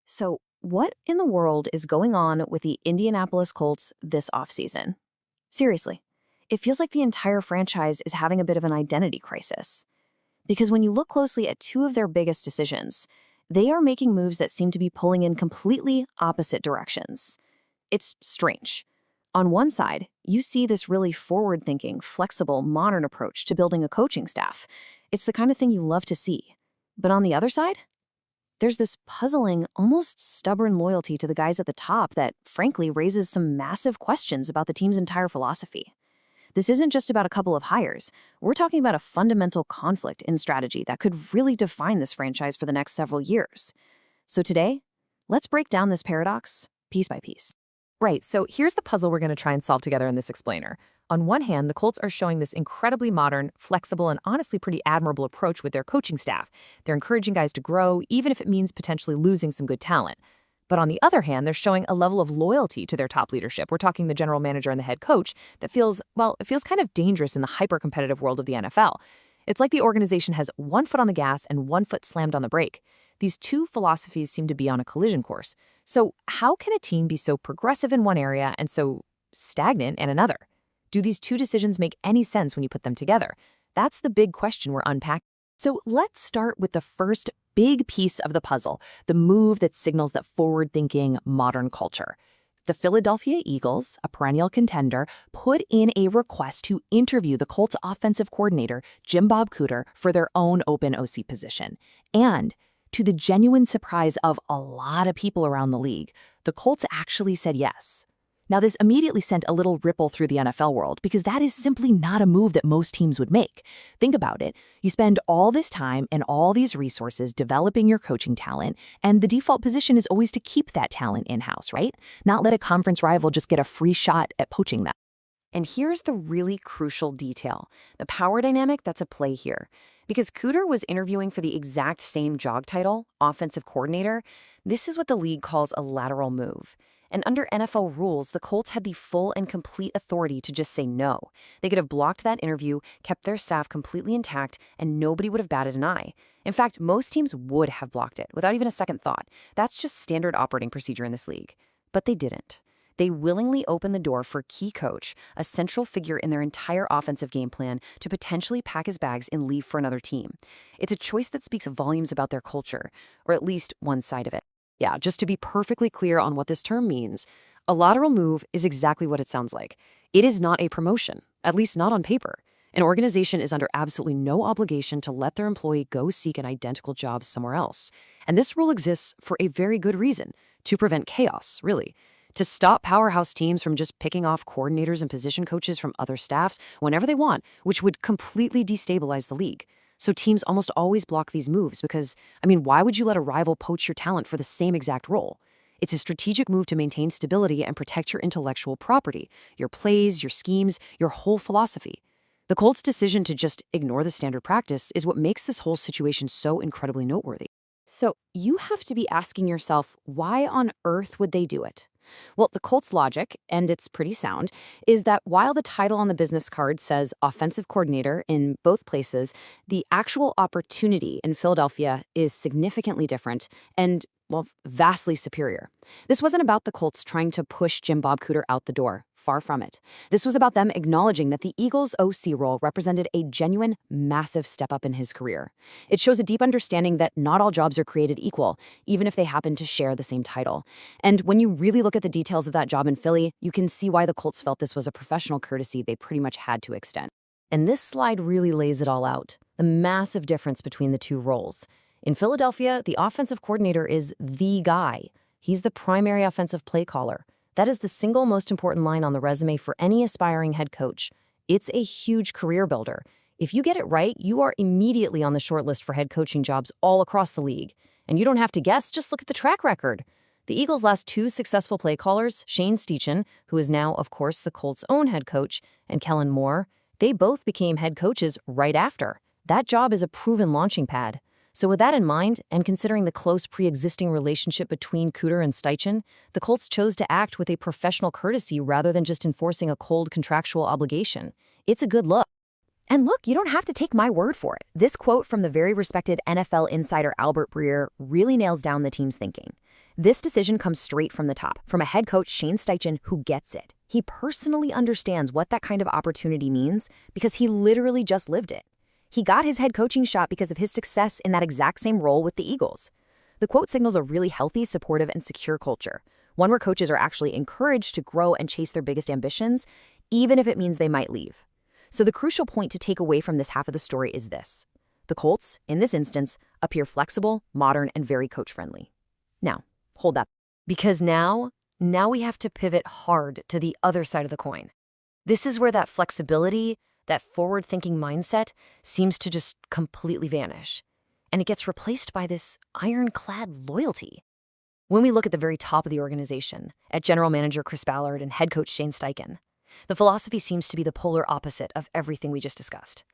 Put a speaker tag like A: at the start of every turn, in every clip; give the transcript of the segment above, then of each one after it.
A: So, what in the world is going on with the Indianapolis Colts this offseason? Seriously, it feels like the entire franchise is having a bit of an identity crisis. Because when you look closely at two of their biggest decisions, they are making moves that seem to be pulling in completely opposite directions. It's strange. On one side, you see this really forward-thinking, flexible, modern approach to building a coaching staff. It's the kind of thing you love to see. But on the other side, there's this puzzling, almost stubborn loyalty to the guys at the top that, frankly, raises some massive questions about the team's entire philosophy. This isn't just about a couple of hires. We're talking about a fundamental conflict in strategy that could really define this franchise for the next several years. So today, let's break down this paradox piece by piece.
B: Right, so here's the puzzle we're going to try and solve together in this explainer. On one hand, the Colts are showing this incredibly modern, flexible, and honestly pretty admirable approach with their coaching staff. They're encouraging guys to grow, even if it means potentially losing some good talent. But on the other hand, they're showing a level of loyalty to their top leadership. We're talking the general manager and the head coach that feels, well, it feels kind of dangerous in the hyper-competitive world of the NFL. It's like the organization has one foot on the gas and one foot slammed on the brake. These two philosophies seem to be on a collision course. So how can a team be so progressive in one area and so stagnant in another? Do these two decisions make any sense when you put them together? That's the big question we're unpacking. So let's start with the first big piece of the puzzle, the move that signals that forward-thinking modern culture. The Philadelphia Eagles, a perennial contender, put in a request to interview the Colts offensive coordinator, Jim Bob Cooter, for their own open OC position. And to the genuine surprise of a lot of people around the league, the Colts actually said yes. Now, this immediately sent a little ripple through the NFL world because that is simply not a move that most teams would make. Think about it. You spend all this time and all these resources developing your coaching talent, and the default position is always to keep that talent in-house, right? Not let a conference rival just get a free shot at poaching them.
A: And here's the really crucial detail, the power dynamic that's at play here. Because Cooter was interviewing for the exact same job title, offensive coordinator, this is what the league calls a lateral move. And under NFL rules, the Colts had the full and complete authority to just say no. They could have blocked that interview, kept their staff completely intact, and nobody would have batted an eye. In fact, most teams would have blocked it without even a second thought. That's just standard operating procedure in this league. But they didn't. They willingly opened the door for a key coach, a central figure in their entire offensive game plan, to potentially pack his bags and leave for another team. It's a choice that speaks volumes about their culture, or at least one side of it. Yeah, just to be perfectly clear on what this term means, a lateral move is exactly what it sounds like. It is not a promotion, at least not on paper. An organization is under absolutely no obligation to let their employee go seek an identical job somewhere else. And this rule exists for a very good reason, to prevent chaos, really. To stop powerhouse teams from just picking off coordinators and position coaches from other staffs whenever they want, which would completely destabilize the league. So teams almost always block these moves because, why would you let a rival poach your talent for the same exact role? It's a strategic move to maintain stability and protect your intellectual property, your plays, your schemes, your whole philosophy. The Colts' decision to just ignore the standard practice is what makes this whole situation so incredibly noteworthy. So you have to be asking yourself, why on earth would they do it? Well, the Colts' logic, and it's pretty sound, is that while the title on the business card says offensive coordinator in both places, the actual opportunity in Philadelphia is significantly different and, well, vastly superior. This wasn't about the Colts trying to push Jim Bob Cooter out the door. Far from it. This was about them acknowledging that the Eagles' OC role represented a genuine, massive step up in his career. It shows a deep understanding that not all jobs are created equal, even if they happen to share the same title. And when you really look at the details of that job in Philly, you can see why the Colts felt this was a professional courtesy they pretty much had to extend. And this slide really lays it all out, the massive difference between the two roles. In Philadelphia, the offensive coordinator is the guy. He's the primary offensive play caller. That is the single most important line on the resume for any aspiring head coach. It's a huge career builder. If you get it right, you are immediately on the short list for head coaching jobs all across the league. And you don't have to guess, just look at the track record. The Eagles' last two successful play callers, Shane Steichen, who is now, of course, the Colts' own head coach, and Kellen Moore, they both became head coaches right after. That job is a proven launching pad. So with that in mind, and considering the close pre-existing relationship between Cooter and Steichen, the Colts chose to act with a professional courtesy rather than just enforcing a cold contractual obligation. It's a good look. And look, you don't have to take my word for it. This quote from the very respected NFL insider Albert Breer really nails down the team's thinking. This decision comes straight from the top, from a head coach, Shane Steichen, who gets it. He personally understands what that kind of opportunity means because he literally just lived it. He got his head coaching shot because of his success in that exact same role with the Eagles. The quote signals a really healthy, supportive, and secure culture, one where coaches are actually encouraged to grow and chase their biggest ambitions, even if it means they might leave. So the crucial point to take away from this half of the story is this. The Colts, in this instance, appear flexible, modern, and very coach-friendly. Now, hold that. Because now we have to pivot hard to the other side of the coin. This is where that flexibility, that forward-thinking mindset seems to just completely vanish. And it gets replaced by this ironclad loyalty. When we look at the very top of the organization, at general manager Chris Ballard and head coach Shane Steichen, the philosophy seems to be the polar opposite of everything we just discussed.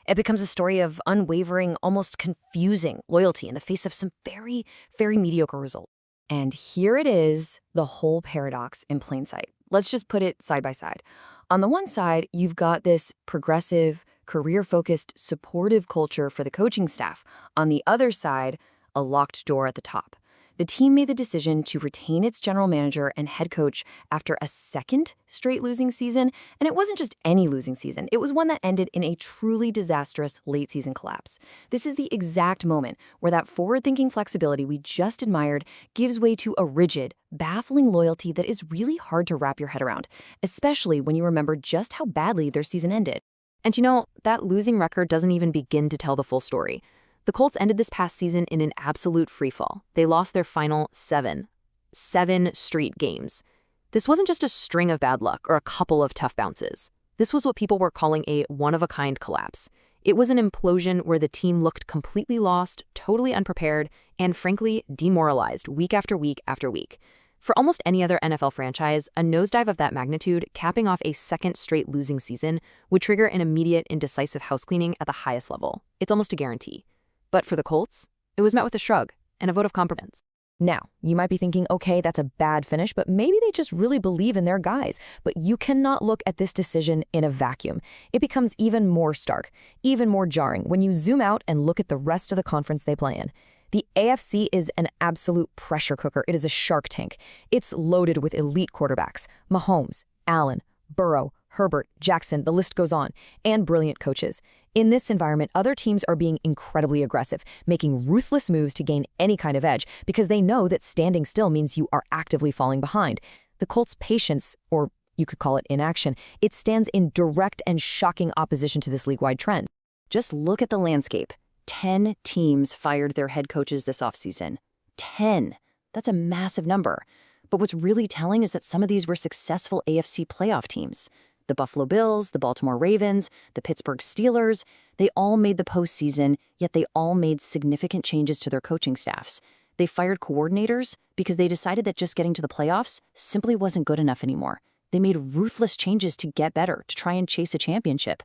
A: It becomes a story of unwavering, almost confusing loyalty in the face of some very, very mediocre results. And here it is, the whole paradox in plain sight. Let's just put it side by side. On the one side, you've got this progressive, career-focused, supportive culture for the coaching staff. On the other side, a locked door at the top. The team made the decision to retain its general manager and head coach after a second straight losing season, and it wasn't just any losing season. It was one that ended in a truly disastrous late-season collapse. This is the exact moment where that forward-thinking flexibility we just admired gives way to a rigid, baffling loyalty that is really hard to wrap your head around, especially when you remember just how badly their season ended. And you know, that losing record doesn't even begin to tell the full story. The Colts ended this past season in an absolute freefall. They lost their final seven straight games. This wasn't just a string of bad luck or a couple of tough bounces. This was what people were calling a one-of-a-kind collapse. It was an implosion where the team looked completely lost, totally unprepared, and frankly, demoralized week after week after week. For almost any other NFL franchise, a nosedive of that magnitude, capping off a second straight losing season, would trigger an immediate and decisive housecleaning at the highest level. It's almost a guarantee. But for the Colts, it was met with a shrug and a vote of confidence. Now, you might be thinking, okay, that's a bad finish, but maybe they just really believe in their guys. But you cannot look at this decision in a vacuum. It becomes even more stark, even more jarring when you zoom out and look at the rest of the conference they play in. The AFC is an absolute pressure cooker. It is a shark tank. It's loaded with elite quarterbacks, Mahomes, Allen, Burrow, Herbert, Jackson, the list goes on, and brilliant coaches. In this environment, other teams are being incredibly aggressive, making ruthless moves to gain any kind of edge because they know that standing still means you are actively falling behind. The Colts' patience, or you could call it inaction, it stands in direct and shocking opposition to this league-wide trend. Just look at the landscape. 10 teams fired their head coaches this offseason. 10. That's a massive number. But what's really telling is that some of these were successful AFC playoff teams. The Buffalo Bills, the Baltimore Ravens, the Pittsburgh Steelers, they all made the postseason, yet they all made significant changes to their coaching staffs. They fired coordinators because they decided that just getting to the playoffs simply wasn't good enough anymore. They made ruthless changes to get better, to try and chase a championship.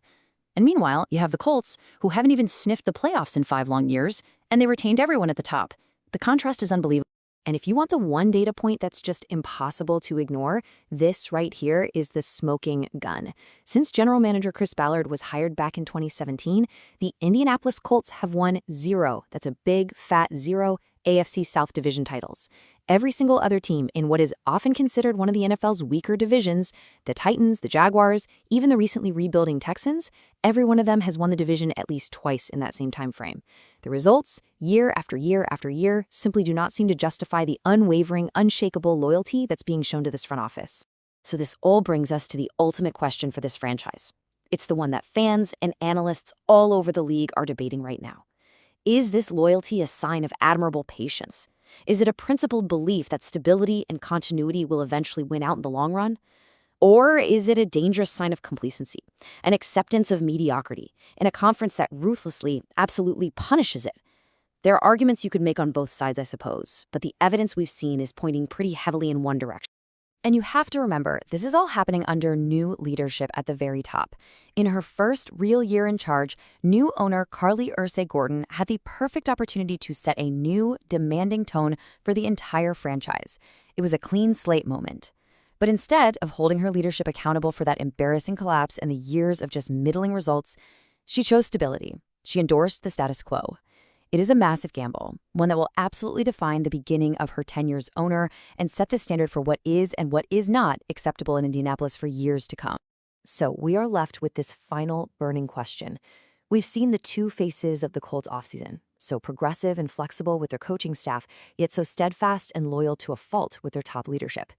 A: And meanwhile, you have the Colts, who haven't even sniffed the playoffs in 5 long years, and they retained everyone at the top. The contrast is unbelievable. And if you want the one data point that's just impossible to ignore, this right here is the smoking gun. Since general manager Chris Ballard was hired back in 2017, the Indianapolis Colts have won 0. That's a big, fat 0 AFC South Division titles. Every single other team in what is often considered one of the NFL's weaker divisions, the Titans, the Jaguars, even the recently rebuilding Texans, every one of them has won the division at least twice in that same time frame. The results, year after year after year, simply do not seem to justify the unwavering, unshakable loyalty that's being shown to this front office. So this all brings us to the ultimate question for this franchise. It's the one that fans and analysts all over the league are debating right now. Is this loyalty a sign of admirable patience? Is it a principled belief that stability and continuity will eventually win out in the long run? Or is it a dangerous sign of complacency, an acceptance of mediocrity, in a conference that ruthlessly, absolutely punishes it? There are arguments you could make on both sides, I suppose, but the evidence we've seen is pointing pretty heavily in one direction. And you have to remember, this is all happening under new leadership at the very top. In her first real year in charge, new owner Carly Ursay-Gordon had the perfect opportunity to set a new, demanding tone for the entire franchise. It was a clean slate moment. But instead of holding her leadership accountable for that embarrassing collapse and the years of just middling results, she chose stability. She endorsed the status quo. It is a massive gamble, one that will absolutely define the beginning of her tenure as owner and set the standard for what is and what is not acceptable in Indianapolis for years to come. So we are left with this final burning question. We've seen the two faces of the Colts offseason, so progressive and flexible with their coaching staff, yet so steadfast and loyal to a fault with their top leadership.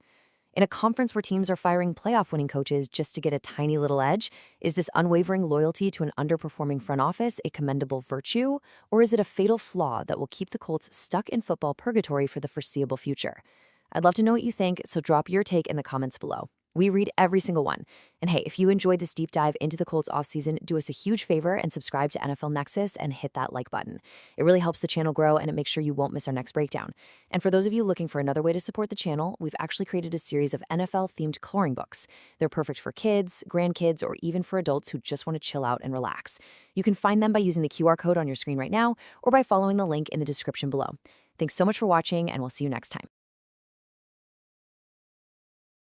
A: In a conference where teams are firing playoff-winning coaches just to get a tiny little edge, is this unwavering loyalty to an underperforming front office a commendable virtue, or is it a fatal flaw that will keep the Colts stuck in football purgatory for the foreseeable future? I'd love to know what you think, so drop your take in the comments below. We read every single one. And hey, if you enjoyed this deep dive into the Colts offseason, do us a huge favor and subscribe to NFL Nexus and hit that like button. It really helps the channel grow and it makes sure you won't miss our next breakdown. And for those of you looking for another way to support the channel, we've actually created a series of NFL-themed coloring books. They're perfect for kids, grandkids, or even for adults who just want to chill out and relax. You can find them by using the QR code on your screen right now or by following the link in the description below. Thanks so much for watching, and we'll see you next time.